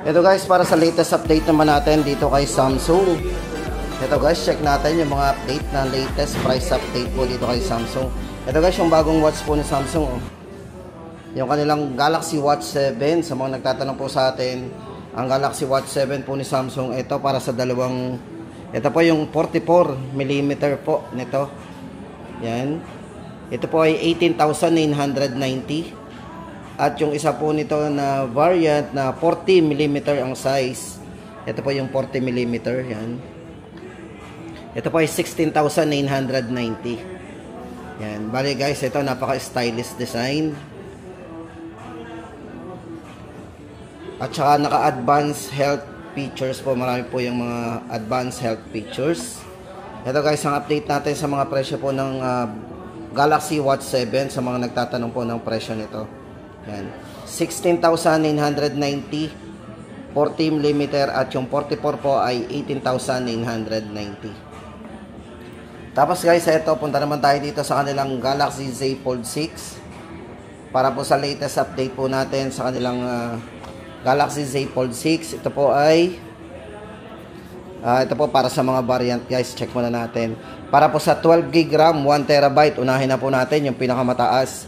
Ito guys, para sa latest update naman natin dito kay Samsung. Ito guys, check natin yung mga update na latest price update po dito kay Samsung. Ito guys, yung bagong watch po ni Samsung. Yung kanilang Galaxy Watch 7. Sa mga nagtatanong po sa atin, ang Galaxy Watch 7 po ni Samsung. Ito para sa dalawang, ito po yung 44mm po nito. Yan. Ito po ay 18,990. At yung isa po nito na variant na 40mm ang size. Ito po yung 40mm. Yan. Ito po ay 16,990. Yan. Bali guys, ito napaka-stylish design. At saka naka-advanced health features po. Marami po yung mga advanced health features. Ito guys, ang update natin sa mga presyo po ng Galaxy Watch 7. Sa mga nagtatanong po ng presyo nito. Yan. 16,990. 40mm at yung 44 po ay 18,990. Tapos guys, ito, punta naman tayo dito sa kanilang Galaxy Z Fold 6. Para po sa latest update po natin sa kanilang Galaxy Z Fold 6. Ito po ay ito po para sa mga variant guys. Check muna natin. Para po sa 12GB RAM, 1TB. Unahin na po natin yung pinakamataas.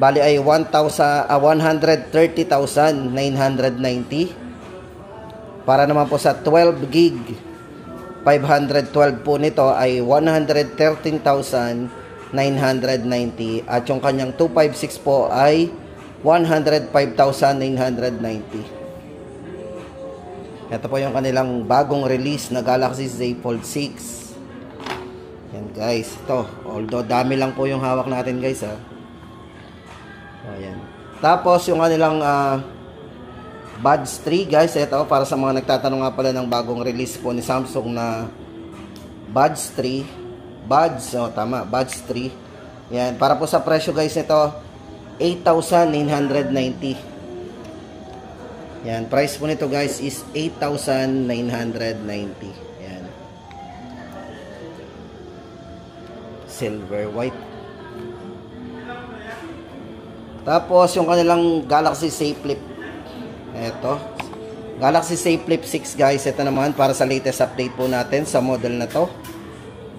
Bali ay 130,990. Para naman po sa 12GB 512 po nito ay 113,990 at yung kanyang 256 po ay 105,990. Ito po yung kanilang bagong release na Galaxy Z Fold 6. Yan guys, ito. Although dami lang po yung hawak natin guys ha. Ayan. Tapos yung kanilang Buds 3 guys, ito para sa mga nagtatanong nga pala ng bagong release po ni Samsung na Buds 3. Buds, tama, Buds 3. Yan, para po sa presyo guys nito 8,990. Yan, price po nito guys is 8,990. Yan. Silver white. Tapos yung kanilang Galaxy Z Flip. Ito, Galaxy Z Flip 6 guys. Ito naman para sa latest update po natin sa model na to.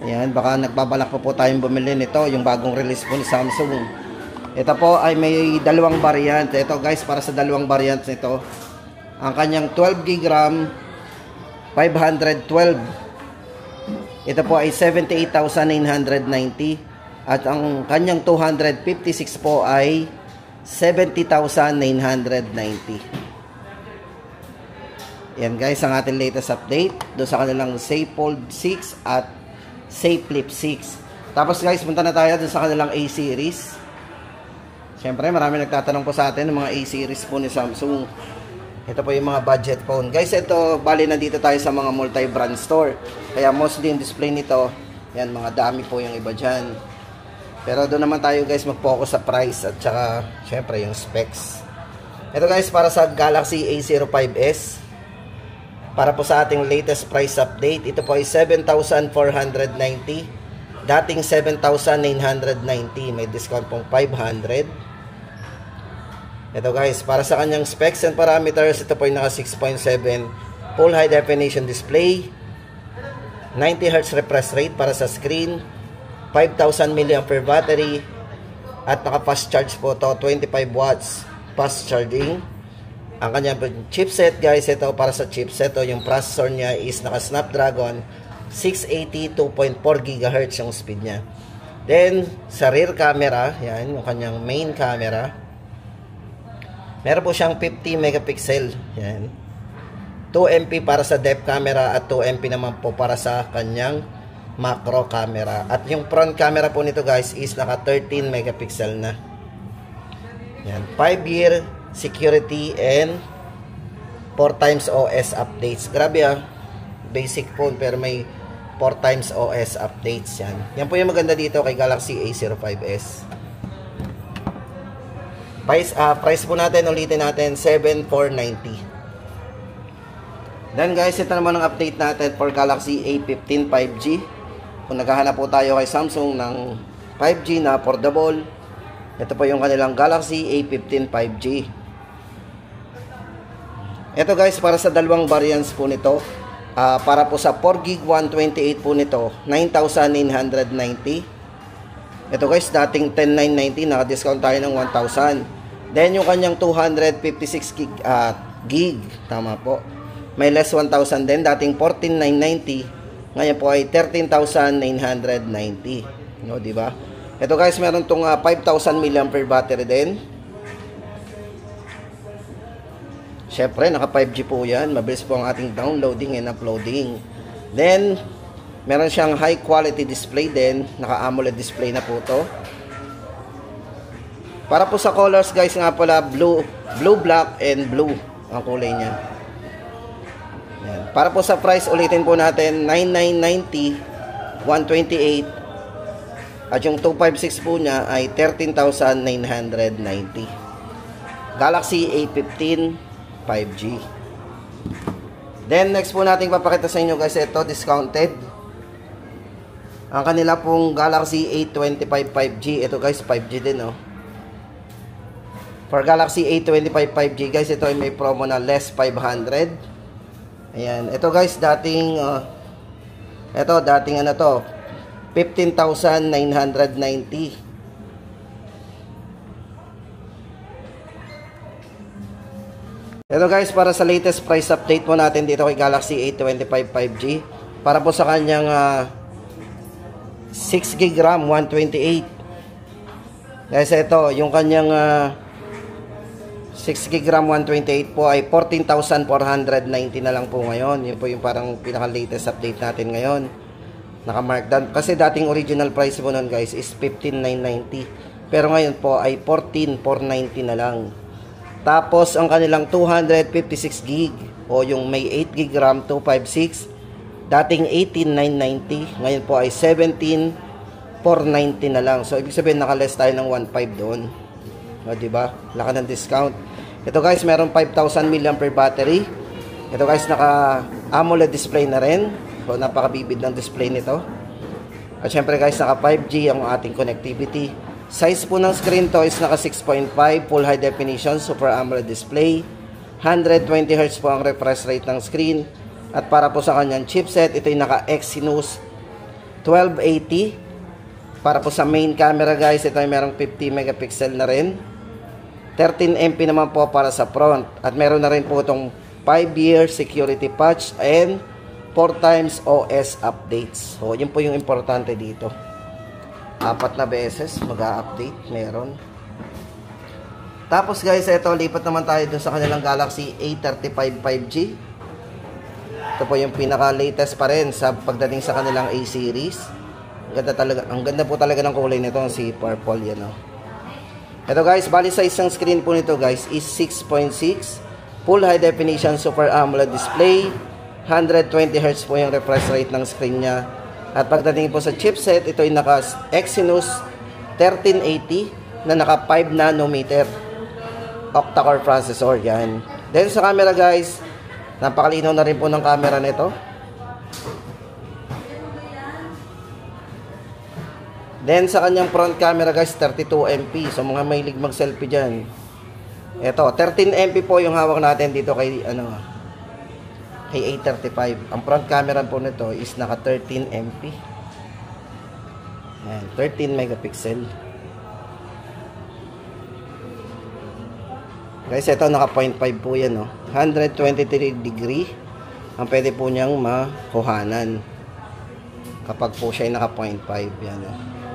Ayan, baka nagbabalak po tayong bumili nito, yung bagong release po ni Samsung. Ito po ay may dalawang variant. Ito guys, para sa dalawang variant nito. Ang kanyang 12GB RAM 512. Ito po ay 78,990. At ang kanyang 256 po ay 70,990. Yan guys, ang ating latest update doon sa kanilang Z Fold 6 at Z Flip 6. Tapos guys, punta na tayo doon sa kanilang A series. Siyempre, marami nagtatanong po sa atin ng mga A series po ni Samsung. Ito po yung mga budget phone. Guys, ito, bali na dito tayo sa mga multi-brand store. Kaya mostly yung display nito, yan, mga dami po yung iba dyan. Pero doon naman tayo guys mag-focus sa price at saka, siyempre, yung specs. Ito guys, para sa Galaxy A05s. Para po sa ating latest price update, ito po ay 7,490. Dating 7,990. May discount pong 500. Ito guys, para sa kanyang specs and parameters, ito po ay naka 6.7 full high definition display, 90Hz refresh rate para sa screen, 5,000 mAh battery, at naka fast charge po to, 25 watts fast charging. Ang kanyang chipset guys, ito para sa chipset, yung processor niya is naka Snapdragon 680 2.4 GHz yung speed niya. Then sa rear camera, yan yung kanyang main camera. Meron po siyang 50 megapixel, yan. 2MP para sa depth camera at 2MP naman po para sa kanyang macro camera. At yung front camera po nito guys is naka 13 megapixel na. Yan, 5-year security and 4x OS updates. Grabe basic phone pero may 4x OS updates yan. Yan po yung maganda dito kay Galaxy A05s. Price po natin, ulitin natin, 7,490. Then guys, ito naman ang update natin for Galaxy A15 5G. Kung naghahanap po tayo kay Samsung ng 5G na affordable, Ito po yung kanilang Galaxy A15 5G. Ito guys, para sa dalawang variants po nito, para po sa 4GB 128 po nito, 9,990. Ito guys, dating 10,990, naka-discount tayo ng 1,000. Then yung kanyang 256 gig, tama po, may less 1,000 din, dating 14,990, ngayon po ay 13,990. No, di ba? Ito guys, meron tong 5,000 mAh battery din. Syempre, naka 5G po yan. Mabilis po ang ating downloading and uploading. Then, meron siyang high quality display din. Naka AMOLED display na po to. Para po sa colors guys nga pala, blue, black, and blue ang kulay niya. Yan. Para po sa price, ulitin po natin, 9,990, 128. At yung 256 po niya ay 13,990. Galaxy A15 5G. Then next po natin papakita sa inyo guys, ito discounted. Ang kanila pong Galaxy A25 5G. Ito guys, 5G din, oh. For Galaxy A25 5G guys, ito ay may promo na less 500. Ayan, ito guys, dating ano to, 15,990. Ito guys, para sa latest price update po natin dito kay Galaxy A25 5G, para po sa kanyang 6GB RAM 128. Guys, ito yung kanyang 6GB RAM 128 po ay 14,490 na lang po ngayon. Yun po yung parang pinaka latest update natin ngayon. Naka-mark down kasi dating original price po nun guys is 15,990, pero ngayon po ay 14,490 na lang. Tapos, ang kanilang 256 gig o yung may 8 gig RAM 256, dating 18,990, ngayon po ay 17,490 na lang. So, ibig sabihin, naka-less tayo ng 1,500 doon. O, diba? Laka ng discount. Ito guys, meron 5,000 mAh battery. Ito guys, naka-AMOLED display na rin. So, napakabibid ng display nito. At syempre guys, naka 5G ang ating connectivity. Size po ng screen to is naka 6.5, full high definition, super AMOLED display. 120Hz po ang refresh rate ng screen. At para po sa kanyang chipset, ito yung naka Exynos 1280. Para po sa main camera guys, ito ay merong 50 megapixel na rin. 13MP naman po para sa front. At meron na rin po itong 5-year security patch and 4x OS updates. So, yun po yung importante dito. 4 na beses mag-a-update meron. Tapos guys, ito lipat naman tayo dun sa kanilang Galaxy A35 5G. Ito po yung pinaka latest pa rin sa pagdating sa kanilang A series. Ang ganda po talaga ng kulay nito, si purple yan, oh. Ito guys, bali size ng screen po nito guys is 6.6, full high definition super AMOLED display. 120Hz po yung refresh rate ng screen niya. At pagdating po sa chipset, ito ay naka Exynos 1380 na naka 5 nanometer octa-core processor yan. Then sa camera guys, napakalinaw na rin po ng camera nito. Then sa kanyang front camera guys, 32MP. So mga mahilig mag-selfie dyan. Ito, 13MP po yung hawak natin dito kay kay A35. Ang front camera po nito is naka 13MP. Ayan, 13 megapixel. Guys, ito naka 0.5 po yan, no? 123 degree ang pwede po niyang makuhanan kapag po siya ay naka 0.5 yan, no?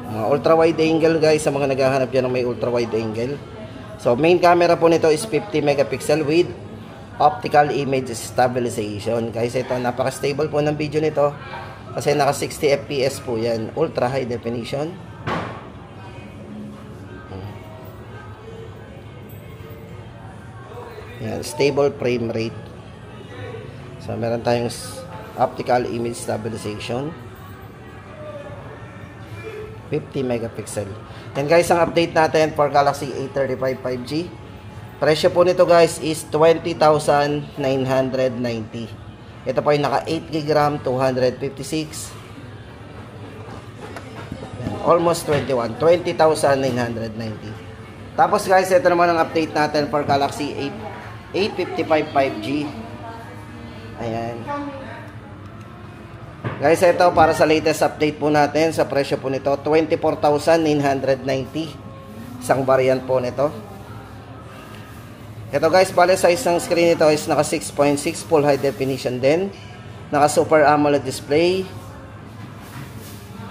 Mga ultra wide angle guys, sa mga naghahanap dyan ng may ultra wide angle. So main camera po nito is 50 megapixel with optical image stabilization. Guys, ito napaka-stable po ng video nito kasi naka 60 fps po yan, ultra high definition. Yan, stable frame rate. So meron tayong optical image stabilization, 50 megapixel. Yan guys, ang update natin for Galaxy A35 5G. Presyo po nito guys is 20,990. Ito po ay naka 8GB RAM 256. Yan, almost 20,990. Tapos guys, ito naman ang update natin for Galaxy 855 5G. Ayan. Guys, ito para sa latest update po natin sa presyo po nito, 24,990. Isang variant po nito. Ito guys, bale size ng screen nito is naka 6.6 full high definition din. Naka Super AMOLED display.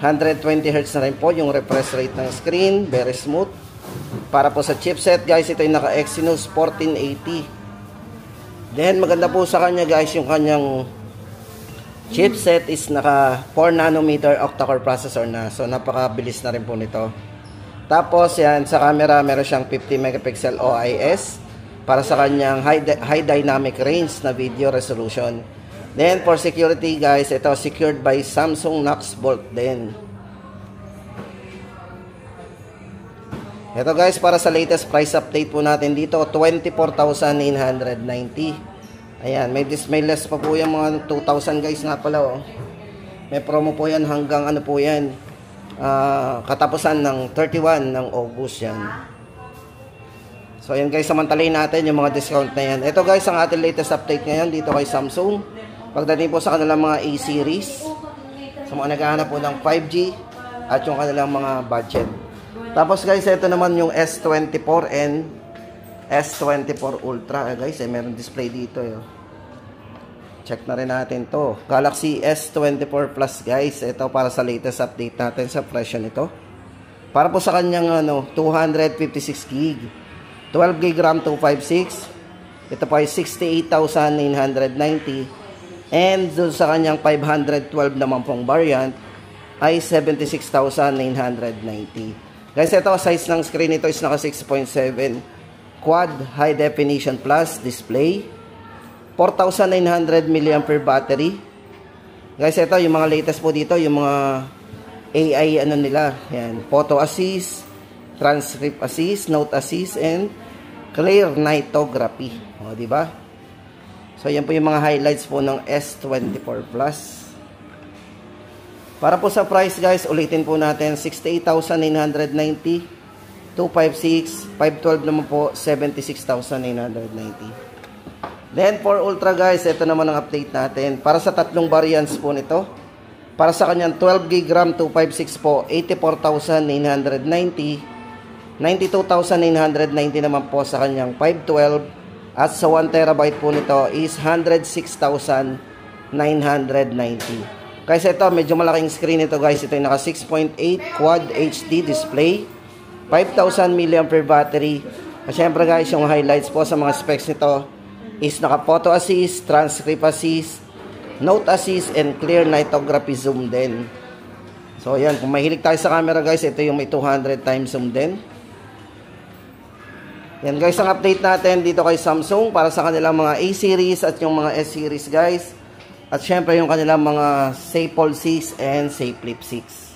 120 Hz na rin po yung refresh rate ng screen, very smooth. Para po sa chipset guys, ito yung naka Exynos 1480. Then maganda po sa kanya guys, yung kanyang chipset is naka 4 nanometer octa-core processor na. So napakabilis na rin po nito. Tapos yan, sa camera meron siyang 50 megapixel OIS para sa kanyang high dynamic range na video resolution. Then for security guys, ito secured by Samsung Knox Bolt din. Ito guys, para sa latest price update po natin dito, 24,990. Ayan, may less pa po yan, mga 2,000 guys nga pala oh. May promo po yan hanggang ano po yan, katapusan ng 31 ng August yan. So ayan guys, samantalahin natin yung mga discount na yan. Ito guys, ang ating latest update ngayon dito kay Samsung. Pagdating po sa kanilang mga A-series, sa mga naghahanap po ng 5G at yung kanilang mga budget. Tapos guys, ito naman yung S24 and S24 Ultra. Guys, meron display dito. Check na rin natin to. Galaxy S24 Plus guys. Ito para sa latest update natin sa presyo nito. Para po sa kanyang 256 GB. 12 GB RAM 256. Ito po ay 68,990. And doon sa kanyang 512 naman pong variant ay 76,990. Guys, ito size ng screen nito is naka 6.7 Quad High Definition Plus display. 4,900 mAh battery. Guys, ito yung mga latest po dito, yung mga AI ano nila. Yan, photo assist, transcript assist, note assist, and clear nightography. O, di ba? So, yan po yung mga highlights po ng S24 Plus. Para po sa price guys, ulitin po natin, 68,990, 256, 512 naman po, 76,990. Then for Ultra guys, ito naman ang update natin. Para sa tatlong variants po nito, para sa kanyang 12 GB RAM 256 po, 84,990, 92,990 naman po sa kanyang 512, at sa 1 TB po nito is 106,990. Guys, ito medyo malaking screen ito guys. Ito yung naka 6.8 Quad HD display, 5,000 mAh battery. At syempre guys, yung highlights po sa mga specs nito is naka photo assist, transcript assist, note assist, and clear nightography zoom din. So yan, kung mahilig tayo sa camera guys, ito yung may 200 times zoom din. Yan guys, ang update natin dito kay Samsung para sa kanilang mga A-series at yung mga S-series guys. At syempre yung kanilang mga Say Fold 6 and Say Flip 6.